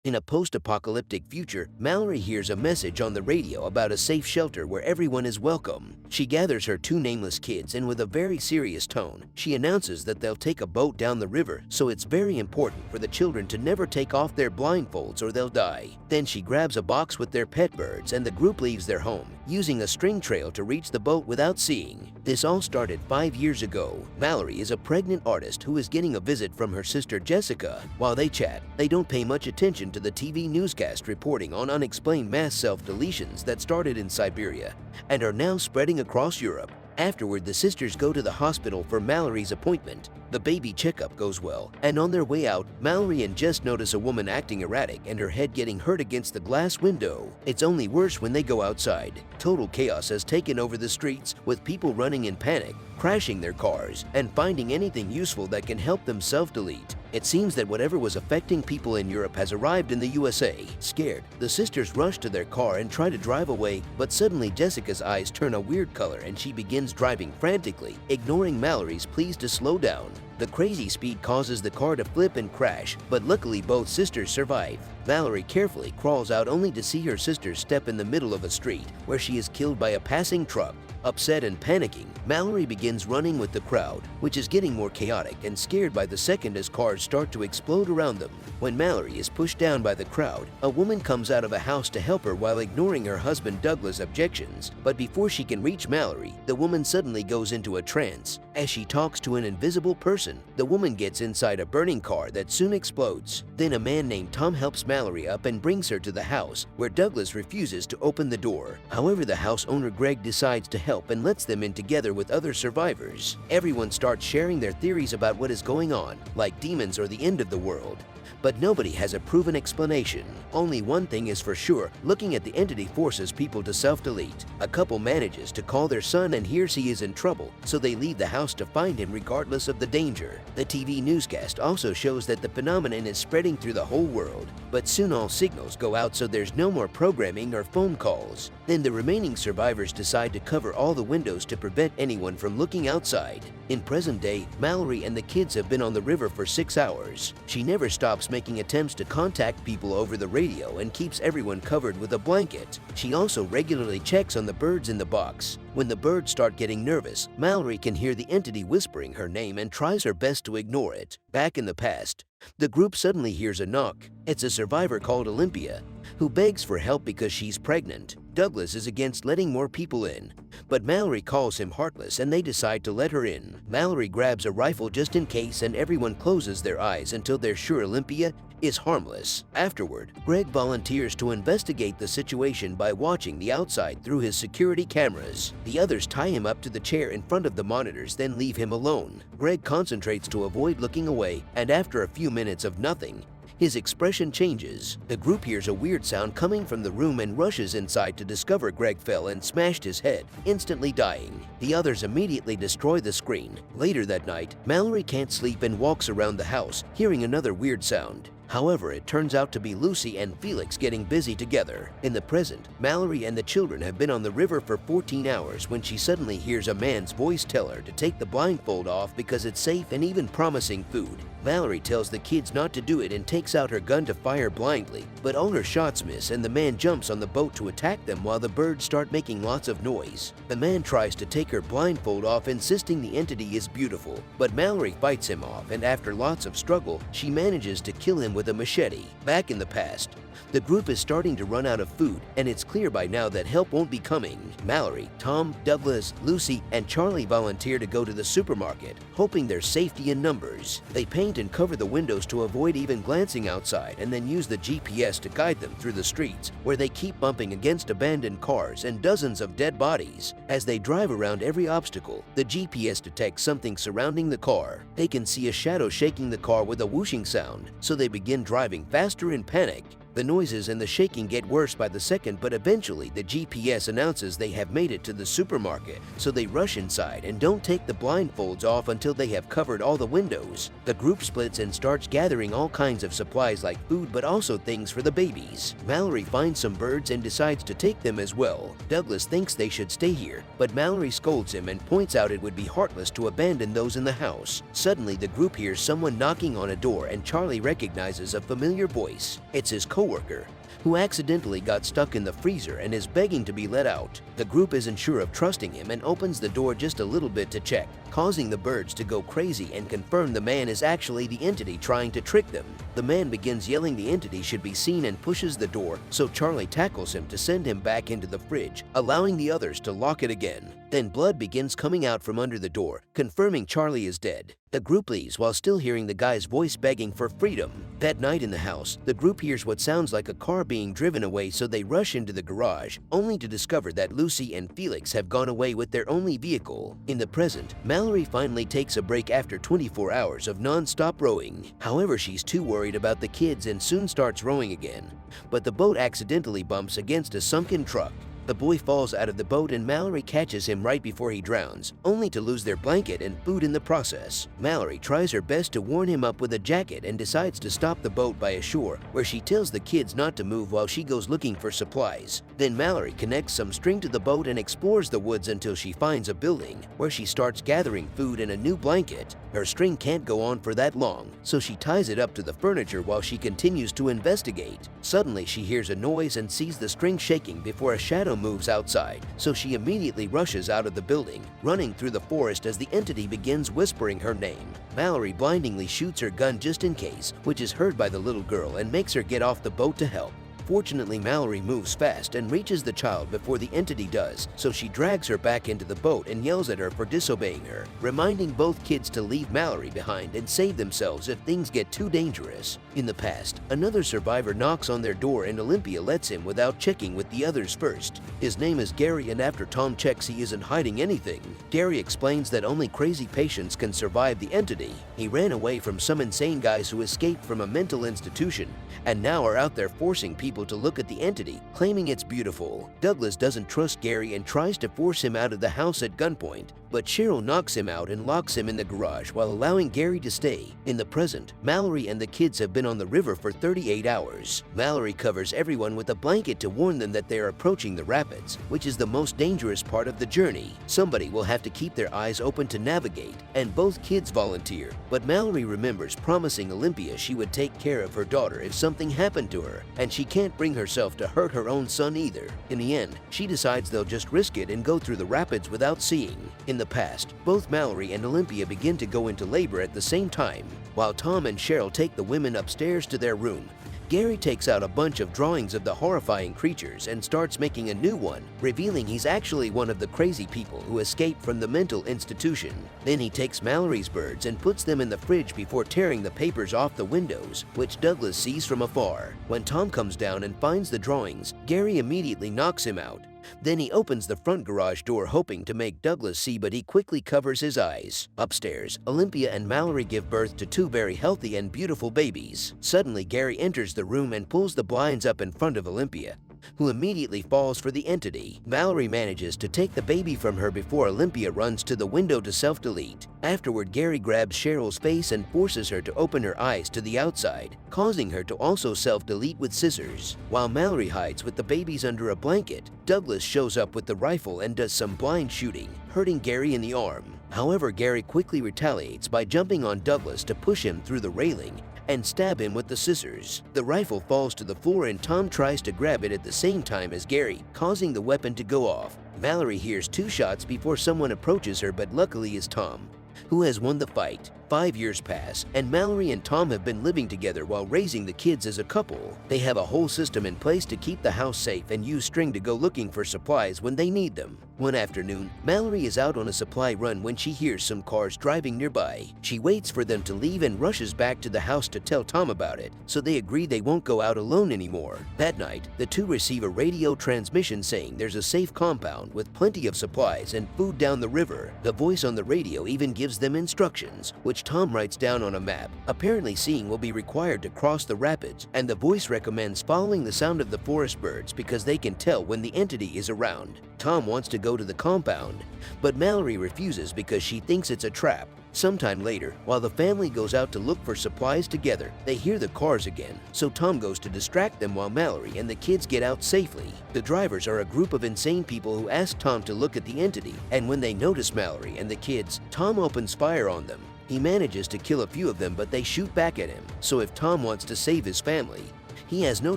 In a post-apocalyptic future, Mallory hears a message on the radio about a safe shelter where everyone is welcome. She gathers her two nameless kids and with a very serious tone, she announces that they'll take a boat down the river, so it's very important for the children to never take off their blindfolds or they'll die. Then she grabs a box with their pet birds and the group leaves their home, using a string trail to reach the boat without seeing. This all started 5 years ago. Mallory is a pregnant artist who is getting a visit from her sister Jessica. While they chat, they don't pay much attention to the TV newscast reporting on unexplained mass self-deletions that started in Siberia and are now spreading across Europe. Afterward, the sisters go to the hospital for Mallory's appointment. The baby checkup goes well, and on their way out, Mallory and Jess notice a woman acting erratic and her head getting hurt against the glass window. It's only worse when they go outside. Total chaos has taken over the streets, with people running in panic, crashing their cars, and finding anything useful that can help them self-delete. It seems that whatever was affecting people in Europe has arrived in the USA. Scared, the sisters rush to their car and try to drive away, but suddenly Jessica's eyes turn a weird color and she begins driving frantically, ignoring Mallory's pleas to slow down. The crazy speed causes the car to flip and crash, but luckily both sisters survive. Mallory carefully crawls out only to see her sisters step in the middle of a street, where she is killed by a passing truck. Upset and panicking, Mallory begins running with the crowd, which is getting more chaotic and scared by the second as cars start to explode around them. When Mallory is pushed down by the crowd, a woman comes out of a house to help her while ignoring her husband Douglas' objections. But before she can reach Mallory, the woman suddenly goes into a trance. As she talks to an invisible person, the woman gets inside a burning car that soon explodes. Then a man named Tom helps Mallory up and brings her to the house, where Douglas refuses to open the door. However, the house owner Greg decides to help and lets them in together with other survivors. Everyone starts sharing their theories about what is going on, like demons or the end of the world. But nobody has a proven explanation. Only one thing is for sure, looking at the entity forces people to self-delete. A couple manages to call their son and hears he is in trouble, so they leave the house to find him regardless of the danger. The TV newscast also shows that the phenomenon is spreading through the whole world, but soon all signals go out so there's no more programming or phone calls. Then the remaining survivors decide to cover all the windows to prevent anyone from looking outside. In present day, Mallory and the kids have been on the river for 6 hours. She never stops making attempts to contact people over the radio and keeps everyone covered with a blanket. She also regularly checks on the birds in the box. When the birds start getting nervous, Mallory can hear the entity whispering her name and tries her best to ignore it. Back in the past, the group suddenly hears a knock. It's a survivor called Olympia, who begs for help because she's pregnant. Douglas is against letting more people in, but Mallory calls him heartless and they decide to let her in. Mallory grabs a rifle just in case and everyone closes their eyes until they're sure Olympia is harmless. Afterward, Greg volunteers to investigate the situation by watching the outside through his security cameras. The others tie him up to the chair in front of the monitors, then leave him alone. Greg concentrates to avoid looking away, and after a few minutes of nothing, his expression changes. The group hears a weird sound coming from the room and rushes inside to discover Greg fell and smashed his head, instantly dying. The others immediately destroy the screen. Later that night, Mallory can't sleep and walks around the house, hearing another weird sound. However, it turns out to be Lucy and Felix getting busy together. In the present, Mallory and the children have been on the river for 14 hours when she suddenly hears a man's voice tell her to take the blindfold off because it's safe and even promising food. Mallory tells the kids not to do it and takes out her gun to fire blindly, but all her shots miss and the man jumps on the boat to attack them while the birds start making lots of noise. The man tries to take her blindfold off, insisting the entity is beautiful, but Mallory fights him off, and after lots of struggle, she manages to kill him with a machete. Back in the past, the group is starting to run out of food, and it's clear by now that help won't be coming. Mallory, Tom, Douglas, Lucy, and Charlie volunteer to go to the supermarket, hoping there's safety in numbers. They paint and cover the windows to avoid even glancing outside, and then use the GPS to guide them through the streets, where they keep bumping against abandoned cars and dozens of dead bodies. As they drive around every obstacle, the GPS detects something surrounding the car. They can see a shadow shaking the car with a whooshing sound, so they begin driving faster in panic. The noises and the shaking get worse by the second, but eventually the GPS announces they have made it to the supermarket, so they rush inside and don't take the blindfolds off until they have covered all the windows. The group splits and starts gathering all kinds of supplies like food, but also things for the babies. Mallory finds some birds and decides to take them as well. Douglas thinks they should stay here, but Mallory scolds him and points out it would be heartless to abandon those in the house. Suddenly, the group hears someone knocking on a door, and Charlie recognizes a familiar voice. It's his coworker, who accidentally got stuck in the freezer and is begging to be let out. The group isn't sure of trusting him and opens the door just a little bit to check, causing the birds to go crazy and confirm the man is actually the entity trying to trick them. The man begins yelling the entity should be seen and pushes the door, so Charlie tackles him to send him back into the fridge, allowing the others to lock it again. Then blood begins coming out from under the door, confirming Charlie is dead. The group leaves while still hearing the guy's voice begging for freedom. That night in the house, the group hears what sounds like a car being driven away, so they rush into the garage, only to discover that Lucy and Felix have gone away with their only vehicle. In the present, Mallory finally takes a break after 24 hours of non-stop rowing. However, she's too worried about the kids and soon starts rowing again. But the boat accidentally bumps against a sunken truck. The boy falls out of the boat and Mallory catches him right before he drowns, only to lose their blanket and food in the process. Mallory tries her best to warm him up with a jacket and decides to stop the boat by a shore, where she tells the kids not to move while she goes looking for supplies. Then Mallory connects some string to the boat and explores the woods until she finds a building, where she starts gathering food and a new blanket. Her string can't go on for that long, so she ties it up to the furniture while she continues to investigate. Suddenly, she hears a noise and sees the string shaking before a shadow moves outside, so she immediately rushes out of the building, running through the forest as the entity begins whispering her name. Mallory blindingly shoots her gun just in case, which is heard by the little girl and makes her get off the boat to help. Fortunately, Mallory moves fast and reaches the child before the entity does, so she drags her back into the boat and yells at her for disobeying her, reminding both kids to leave Mallory behind and save themselves if things get too dangerous. In the past, another survivor knocks on their door and Olympia lets him without checking with the others first. His name is Gary, and after Tom checks he isn't hiding anything, Gary explains that only crazy patients can survive the entity. He ran away from some insane guys who escaped from a mental institution and now are out there forcing people to look at the entity, claiming it's beautiful. Douglas doesn't trust Gary and tries to force him out of the house at gunpoint, but Cheryl knocks him out and locks him in the garage while allowing Gary to stay. In the present, Mallory and the kids have been on the river for 38 hours. Mallory covers everyone with a blanket to warn them that they are approaching the rapids, which is the most dangerous part of the journey. Somebody will have to keep their eyes open to navigate, and both kids volunteer. But Mallory remembers promising Olympia she would take care of her daughter if something happened to her, and she can't bring herself to hurt her own son either. In the end, she decides they'll just risk it and go through the rapids without seeing. In the past, both Mallory and Olympia begin to go into labor at the same time. While Tom and Cheryl take the women upstairs to their room, Gary takes out a bunch of drawings of the horrifying creatures and starts making a new one, revealing he's actually one of the crazy people who escaped from the mental institution. Then he takes Mallory's birds and puts them in the fridge before tearing the papers off the windows, which Douglas sees from afar. When Tom comes down and finds the drawings, Gary immediately knocks him out. Then he opens the front garage door hoping to make Douglas see, but he quickly covers his eyes. Upstairs, Olympia and Mallory give birth to two very healthy and beautiful babies. Suddenly, Gary enters the room and pulls the blinds up in front of Olympia, who immediately falls for the entity. Mallory manages to take the baby from her before Olympia runs to the window to self-delete. Afterward, Gary grabs Cheryl's face and forces her to open her eyes to the outside, causing her to also self-delete with scissors. While Mallory hides with the babies under a blanket, Douglas shows up with the rifle and does some blind shooting, hurting Gary in the arm. However, Gary quickly retaliates by jumping on Douglas to push him through the railing and stab him with the scissors. The rifle falls to the floor and Tom tries to grab it at the same time as Gary, causing the weapon to go off. Mallory hears 2 shots before someone approaches her, but luckily it's Tom, who has won the fight. 5 years pass, and Mallory and Tom have been living together while raising the kids as a couple. They have a whole system in place to keep the house safe and use string to go looking for supplies when they need them. One afternoon, Mallory is out on a supply run when she hears some cars driving nearby. She waits for them to leave and rushes back to the house to tell Tom about it, so they agree they won't go out alone anymore. That night, the two receive a radio transmission saying there's a safe compound with plenty of supplies and food down the river. The voice on the radio even gives them instructions, which Tom writes down on a map. Apparently, seeing will be required to cross the rapids, and the voice recommends following the sound of the forest birds because they can tell when the entity is around. Tom wants to go to the compound, but Mallory refuses because she thinks it's a trap. Sometime later, while the family goes out to look for supplies together, they hear the cars again, so Tom goes to distract them while Mallory and the kids get out safely. The drivers are a group of insane people who ask Tom to look at the entity, and when they notice Mallory and the kids, Tom opens fire on them. He manages to kill a few of them, but they shoot back at him, so if Tom wants to save his family, he has no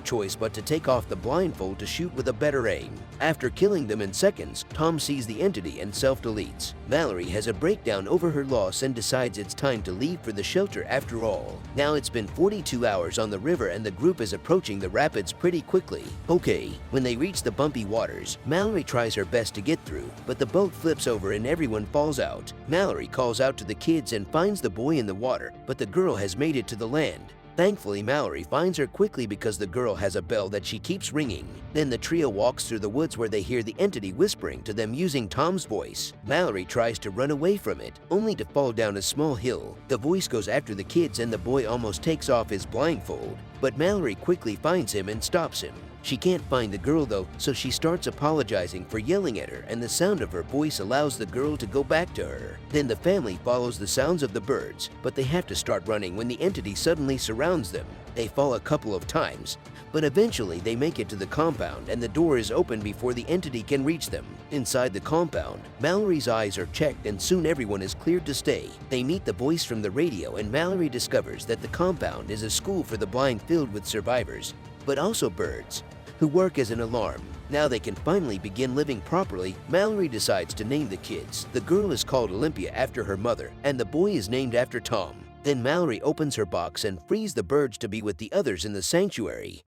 choice but to take off the blindfold to shoot with a better aim. After killing them in seconds, Tom sees the entity and self-deletes. Mallory has a breakdown over her loss and decides it's time to leave for the shelter after all. Now it's been 42 hours on the river and the group is approaching the rapids pretty quickly. Okay, when they reach the bumpy waters, Mallory tries her best to get through, but the boat flips over and everyone falls out. Mallory calls out to the kids and finds the boy in the water, but the girl has made it to the land. Thankfully, Mallory finds her quickly because the girl has a bell that she keeps ringing. Then the trio walks through the woods where they hear the entity whispering to them using Tom's voice. Mallory tries to run away from it, only to fall down a small hill. The voice goes after the kids and the boy almost takes off his blindfold, but Mallory quickly finds him and stops him. She can't find the girl though, so she starts apologizing for yelling at her, and the sound of her voice allows the girl to go back to her. Then the family follows the sounds of the birds, but they have to start running when the entity suddenly surrounds them. They fall a couple of times, but eventually they make it to the compound and the door is open before the entity can reach them. Inside the compound, Mallory's eyes are checked and soon everyone is cleared to stay. They meet the voice from the radio and Mallory discovers that the compound is a school for the blind filled with survivors, but also birds, who work as an alarm. Now they can finally begin living properly. Mallory decides to name the kids. The girl is called Olympia after her mother, and the boy is named after Tom. Then Mallory opens her box and frees the birds to be with the others in the sanctuary.